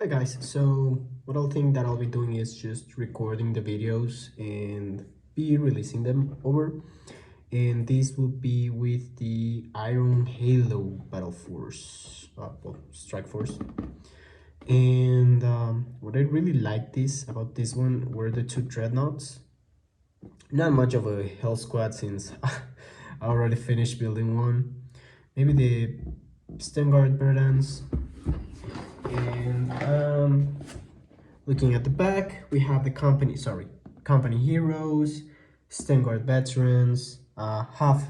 Hi guys, so what I'll think that I'll be doing is just recording the videos and be releasing them over, and this will be with the Iron Halo Battle Force, Strike Force. And what I really liked this about this one were the two dreadnoughts. Not much of a hell squad since I already finished building one. Maybe the Stengard Burdens and looking at the back, we have the company heroes, Stengard veterans, half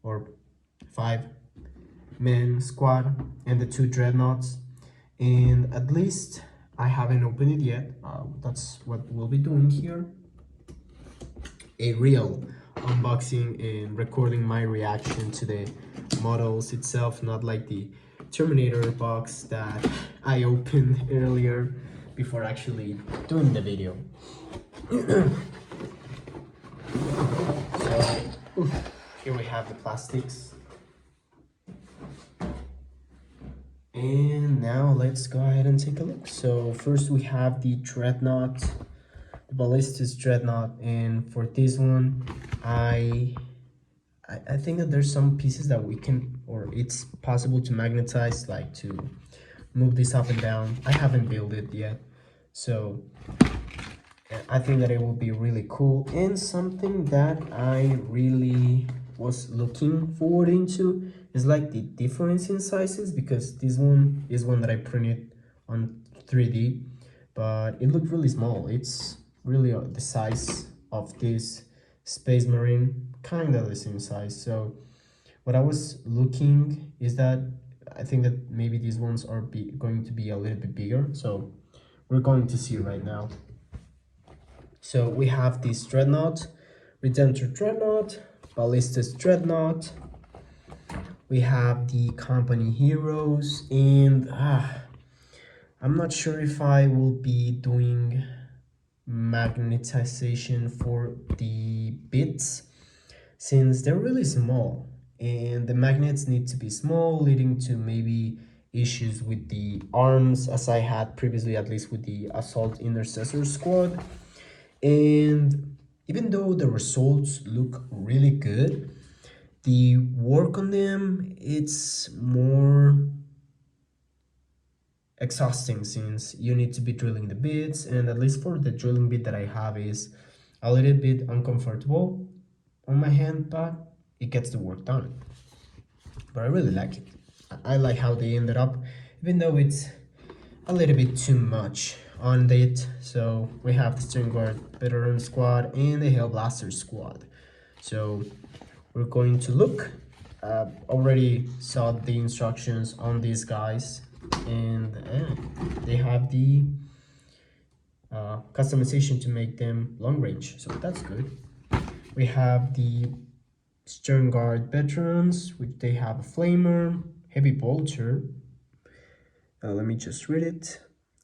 or 5 men squad, and the two dreadnoughts. And at least I haven't opened it yet. That's what we'll be doing here. A real unboxing and recording my reaction to the models itself, not like the Terminator box that I opened earlier before actually doing the video. So here we have the plastics. And now let's go ahead and take a look. So first we have the Dreadnought, the Ballistus Dreadnought, and for this one, I think that there's some pieces that we can, or it's possible to magnetize, like to move this up and down. I haven't built it yet, so I think that it will be really cool, and something that I really was looking forward into is like the difference in sizes, because this one is one that I printed on 3D, but it looked really small. It's really the size of this Space Marine, kind of the same size. So what I was looking is that I think that maybe these ones are going to be a little bit bigger, so we're going to see right now. So we have this Dreadnought, Redemptor Dreadnought, Ballistus Dreadnought. We have the company heroes, and I'm not sure if I will be doing magnetization for the bits, since they're really small and the magnets need to be small, leading to maybe issues with the arms, as I had previously, at least with the Assault Intercessor squad. And even though the results look really good, the work on them, it's more exhausting, since you need to be drilling the bits, and at least for the drilling bit that I have is a little bit uncomfortable on my hand, but it gets the work done. But I really like it. I like how they ended up, even though it's a little bit too much on it. So we have the String Guard Veteran Squad and the Hellblaster Squad. So we're going to look. Already saw the instructions on these guys, and they have the customization to make them long range, so that's good. We have the Stern Guard Veterans, which they have a Flamer, Heavy Bolter. Let me just read it.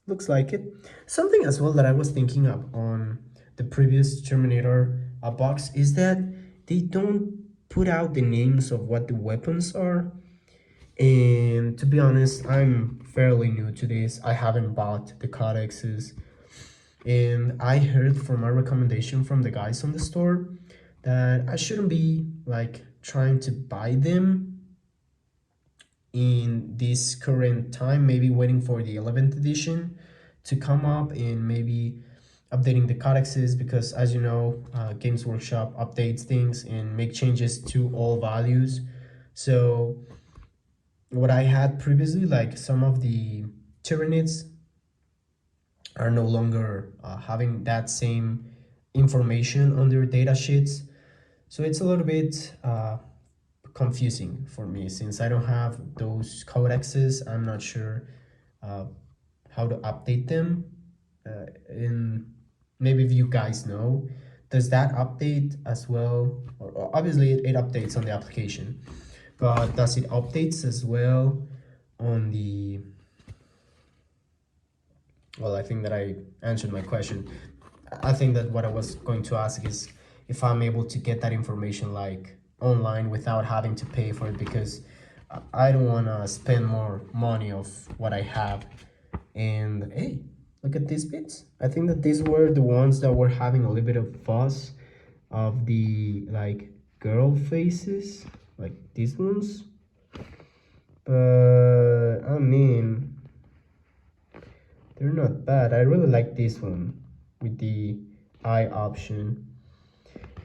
Looks like it. Something as well that I was thinking of on the previous Terminator box is that they don't put out the names of what the weapons are. And to be honest, I'm fairly new to this. I haven't bought the codexes. And I heard from a recommendation from the guys on the store that I shouldn't be like trying to buy them in this current time, maybe waiting for the 11th edition to come up and maybe updating the codexes, because as you know, Games Workshop updates things and make changes to all values. So what I had previously, like some of the Tyranids are no longer having that same information on their data sheets. So it's a little bit confusing for me, since I don't have those codexes. I'm not sure how to update them. And maybe if you guys know, does that update as well? Or obviously it updates on the application, but does it updates as well on the, well, I think that I answered my question. I think that what I was going to ask is if I'm able to get that information like online without having to pay for it, because I don't want to spend more money of what I have And hey, look at these bits. I think that these were the ones that were having a little bit of fuss of the like girl faces, like these ones. But I mean, they're not bad. I really like this one with the eye option.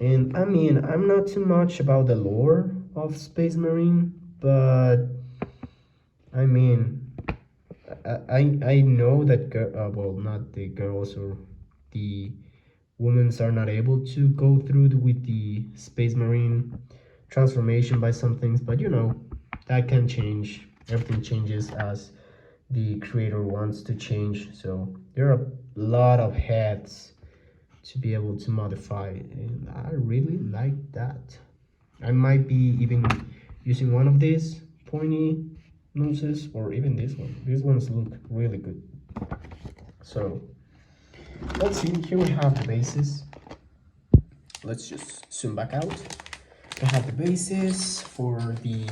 And I mean, I'm not too much about the lore of Space Marine, but I mean, I know that well, not the girls or the women's are not able to go through with the Space Marine transformation by some things, but you know, that can change. Everything changes as the creator wants to change. So there are a lot of heads to be able to modify, and I really like that. I might be even using one of these pointy noses or even this one. These ones look really good. So let's see, here we have the bases. Let's just zoom back out. We have the bases for the,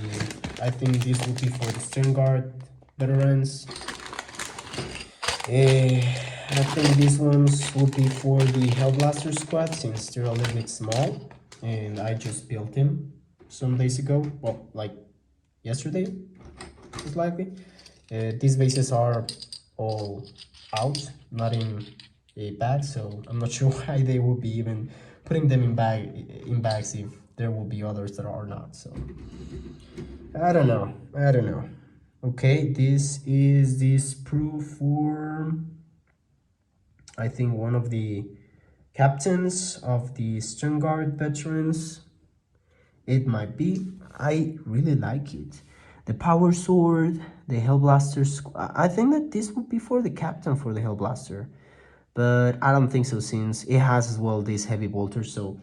I think this will be for the Stern Guard veterans. I think these ones will be for the Hellblaster squad since they're a little bit small and I just built them some days ago. Well, like yesterday, most likely. These bases are all out, not in a bag, so I'm not sure why they will be even putting them in bags if there will be others that are not. So I don't know. I don't know. Okay, this is the sprue for I think one of the captains of the Sternguard veterans. It might be. I really like it. The power sword, the Hellblaster. I think that this would be for the captain for the Hellblaster, but I don't think so since it has as well this heavy bolter. So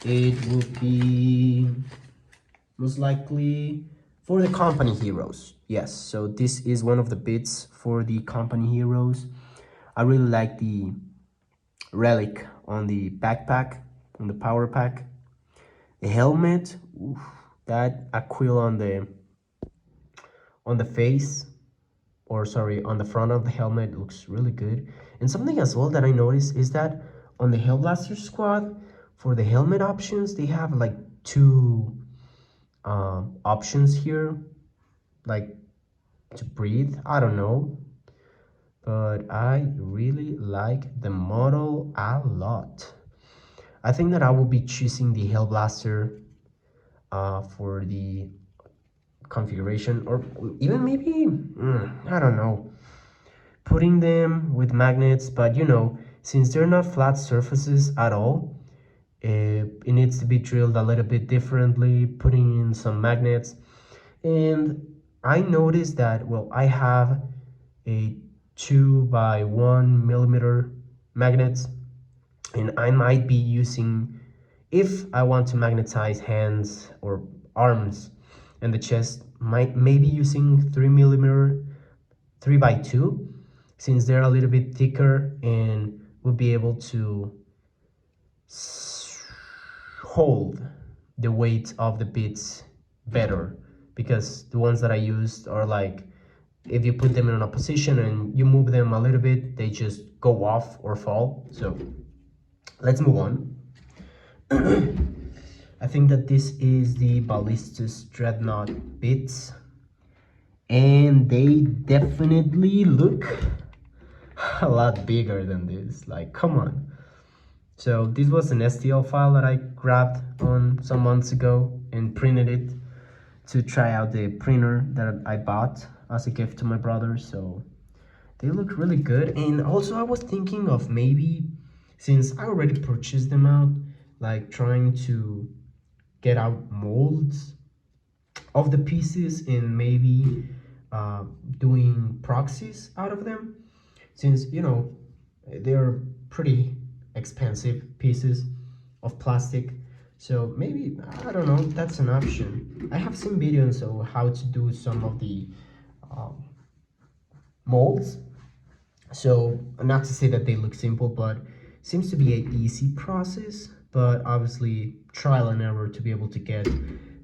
it would be most likely for the company heroes. Yes. So this is one of the bits for the company heroes. I really like the relic on the backpack, on the power pack. The helmet, oof, that aquill on the face, or sorry, on the front of the helmet looks really good. And something as well that I noticed is that on the Hellblaster squad, for the helmet options, they have like two options here, like to breathe. I don't know, but I really like the model a lot. I think that I will be choosing the Hellblaster for the configuration, or even maybe I don't know, putting them with magnets. But you know, since they're not flat surfaces at all, it needs to be drilled a little bit differently, putting in some magnets. And I noticed that, well, I have a 2 by 1 millimeter magnets, and I might be using, if I want to magnetize hands or arms and the chest, might maybe using 3 millimeter 3 by 2, since they're a little bit thicker and will be able to hold the weight of the bits better, because the ones that I used are like, if you put them in a position and you move them a little bit, they just go off or fall. So let's move on. I think that this is the Ballistus Dreadnought bits, and they definitely look a lot bigger than this. Like, come on. So this was an STL file that I grabbed on some months ago and printed it to try out the printer that I bought as a gift to my brother. So they look really good. And also I was thinking of maybe, since I already purchased them out, like trying to get out molds of the pieces and maybe doing proxies out of them, since you know they're pretty expensive pieces of plastic. So maybe, I don't know, that's an option. I have seen videos of how to do some of the um, molds. So not to say that they look simple, but seems to be an easy process, but obviously trial and error to be able to get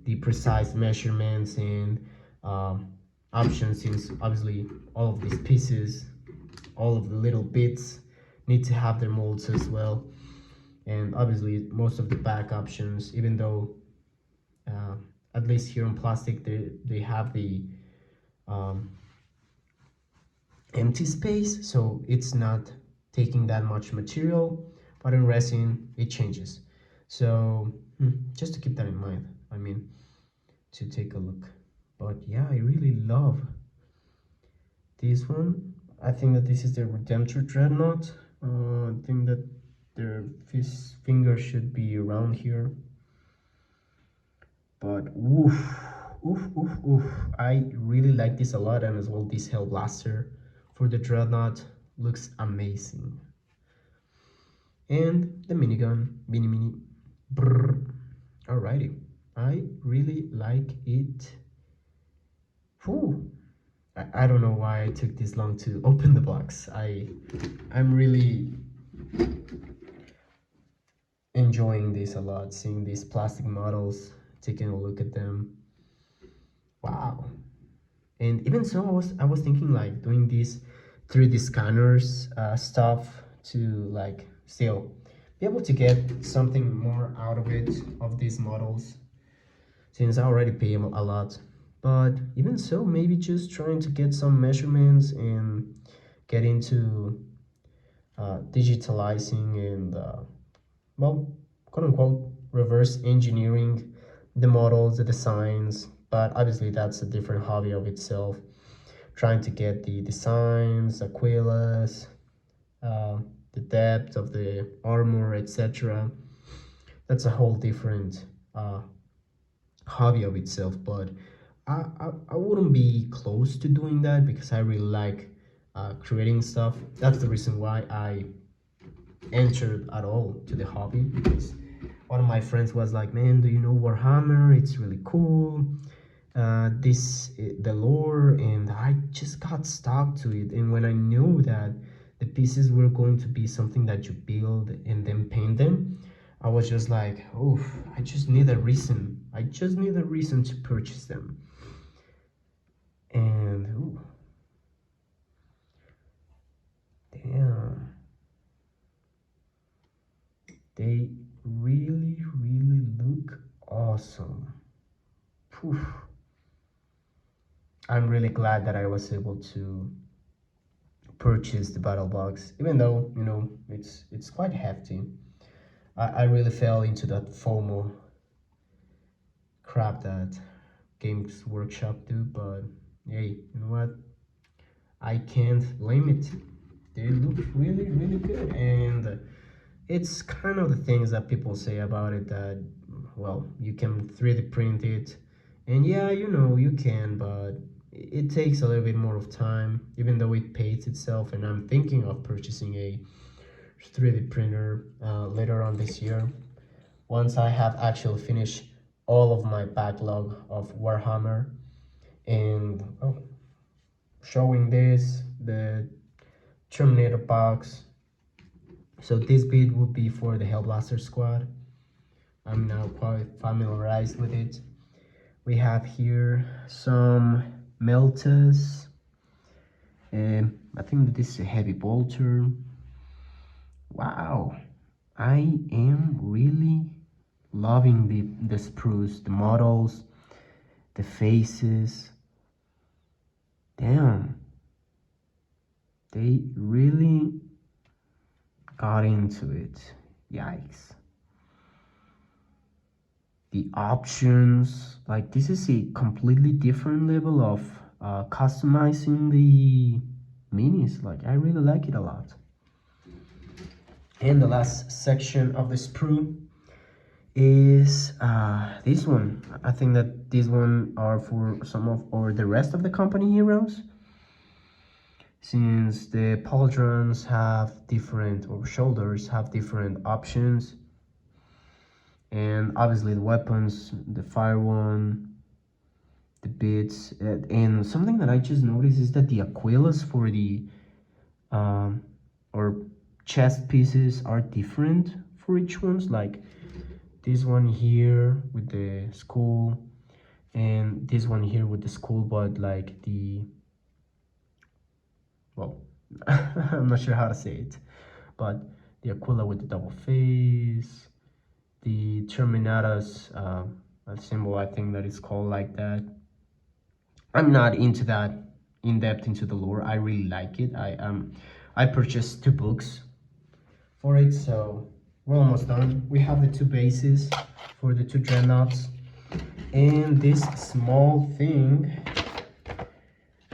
the precise measurements and options, since obviously all of these pieces, all of the little bits need to have their molds as well. And obviously most of the back options, even though uh, at least here on plastic they have the um, empty space, so it's not taking that much material, but in resin it changes. So just to keep that in mind, I mean, to take a look. But yeah, I really love this one. I think that this is the Redemptor Dreadnought. I think that their finger should be around here. But oof. I really like this a lot, and as well this Hellblaster for the Dreadnought looks amazing. And the minigun, mini. Brrr. Alrighty, I really like it. Whew. I don't know why I took this long to open the box. I'm really enjoying this a lot, seeing these plastic models, taking a look at them. Wow. And even so, I was thinking like doing these 3D scanners stuff to like still be able to get something more out of it, of these models, since I already pay them a lot. But even so, maybe just trying to get some measurements and get into digitalizing and well, quote unquote, reverse engineering the models, the designs. But obviously, that's a different hobby of itself. Trying to get the designs, Aquilas, uh, the depth of the armor, etc. That's a whole different hobby of itself. But I wouldn't be close to doing that because I really like creating stuff. That's the reason why I entered at all to the hobby, because one of my friends was like, man, do you know Warhammer? It's really cool. The lore, and I just got stuck to it. And when I knew that the pieces were going to be something that you build and then paint them, I was just like, oh, I just need a reason. I just need a reason to purchase them. And ooh, damn, they really look awesome. Phew. I'm really glad that I was able to purchase the battle box, even though it's quite hefty. I really fell into that FOMO crap that Games Workshop do, but hey, you know what? I can't blame it. They look really good, and it's kind of the things that people say about it that, well, you can 3D print it, and yeah, you can, but it takes a little bit more of time, even though it pays itself. And I'm thinking of purchasing a 3D printer later on this year, once I have actually finished all of my backlog of Warhammer. And showing this, the Terminator box. So this bit would be for the Hellblaster squad. I'm now quite familiarized with it. We have here some Meltas, and I think that this is a heavy bolter. Wow, I am really loving the sprues, the models, the faces. Damn, they really got into it. Yikes. The options, like this is a completely different level of customizing the minis. Like I really like it a lot. And the last section of the sprue is this one. I think that this one are for some of, or the rest of the company heroes, since the pauldrons have different, or shoulders have different options. And obviously the weapons, the fire one, the bits, and something that I just noticed is that the Aquilas for the um, or chest pieces are different for each ones. Like this one here with the skull, and this one here with the school, but like the, well, I'm not sure how to say it, but the Aquila with the double face, the Terminatus symbol, I think that is called like that. I'm not into that in depth into the lore. I really like it. I purchased 2 books for it, so we're almost done. We have the 2 bases for the 2 dreadnoughts, and this small thing,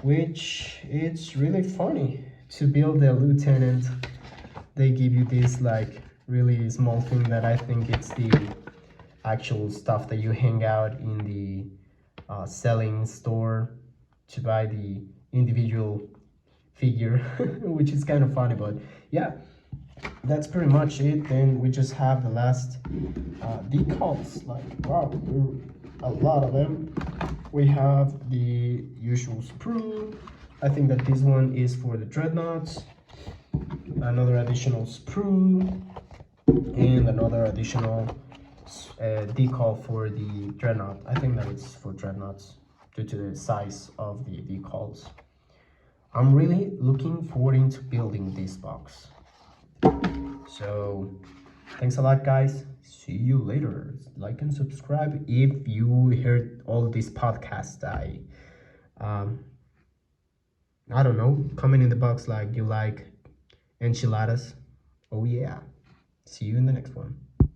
which it's really funny to build a lieutenant. They give you this like really small thing that I think it's the actual stuff that you hang out in the selling store to buy the individual figure, which is kind of funny. But yeah, that's pretty much it. Then we just have the last decals. Like, wow, a lot of them. We have the usual sprue. I think that this one is for the dreadnoughts. Another additional sprue, and another additional decal for the dreadnought. I think that it's for dreadnoughts due to the size of the decals. I'm really looking forward into building this box. So thanks a lot, guys. See you later. Like and subscribe if you heard all this podcast. Um I don't know. Comment in the box like you like enchiladas. Oh yeah. See you in the next one.